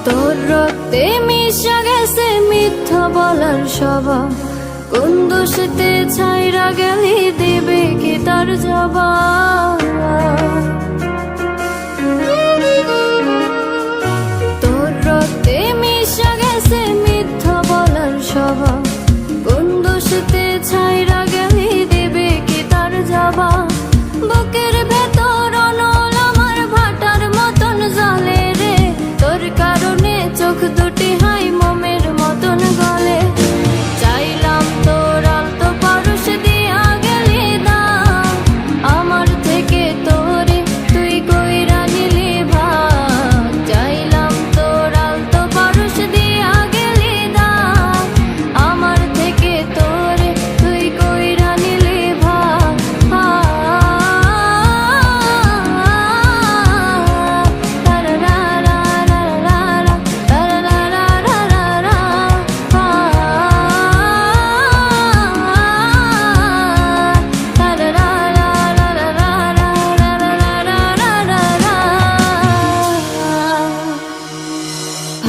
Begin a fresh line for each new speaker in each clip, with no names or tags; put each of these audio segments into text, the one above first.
তোর রক্তে মিশা গেছে মিথ্যা বলার স্বভাব, কোন দোষেতে ছাইরা গেলি দেবে কি তার জবাব। তোর রক্তে মিশা গেছে মিথ্যা বলার স্বভাব, কোন দোষেতে ছাইরা গেলি দেবে কি তার জবাব। বুকের ভেতর অনল আমার ভাটার মতন জ্বলে রে, তোর কারণে চোখ দুটি হাই মোমের মতন গলে। চাইলাম তোর আলতো পরশ দিয়া গেলি দাম, আমার থেকে তোরে তুই কইরা নিলি ভাগ। চাইলাম তোর আলতো পরশ দিয়া গেলি দাম, আমার থেকে তোরে তুই কইরা নিলি ভাগ।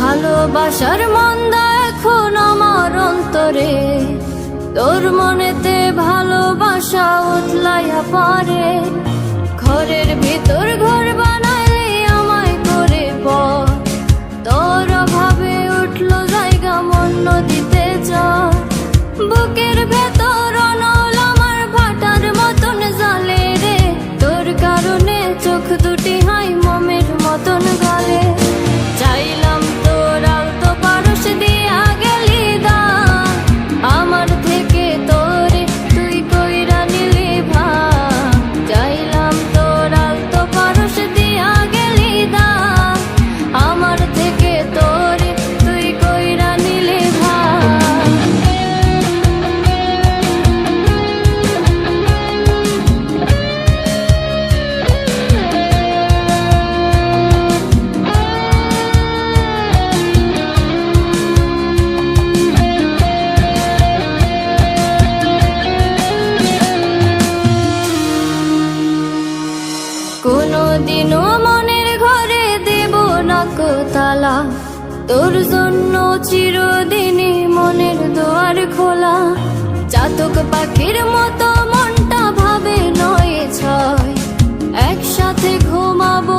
ভালোবাসার মন্দা এখন আমার অন্তরে, তোর মনেতে ভালোবাসা উতলাইয়া পারে। ঘরের ভিতর ঘর বানাইলে আমায় করে পর, তোর অভাবে উঠলো জায়গা মন নদীতে চর। বুকের ভেতর অনল আমার ভাটার মতন জ্বলে রে, তোর কারণে চোখ দুটি হাই মোমের মতন গলে। চাইলাম তোর আলতো পরশ দিয়া গেলি দাম, আমার থেকে তোরে তুই কইরা নিলি ভাগ। চাইলাম তোর আলতো পরশ দিয়া গেলি দাম, আমার থেকে তোরে তুই কইরা নিলি ভাগ। কোনদিনও মনের ঘরে দেব না কো তালা, তোর জন্য চিরদিনই মনের দুয়ার খোলা। চাতক পাখির মতো মনটা ভাবে নয় ছয়, একসাথে ঘুমাবো।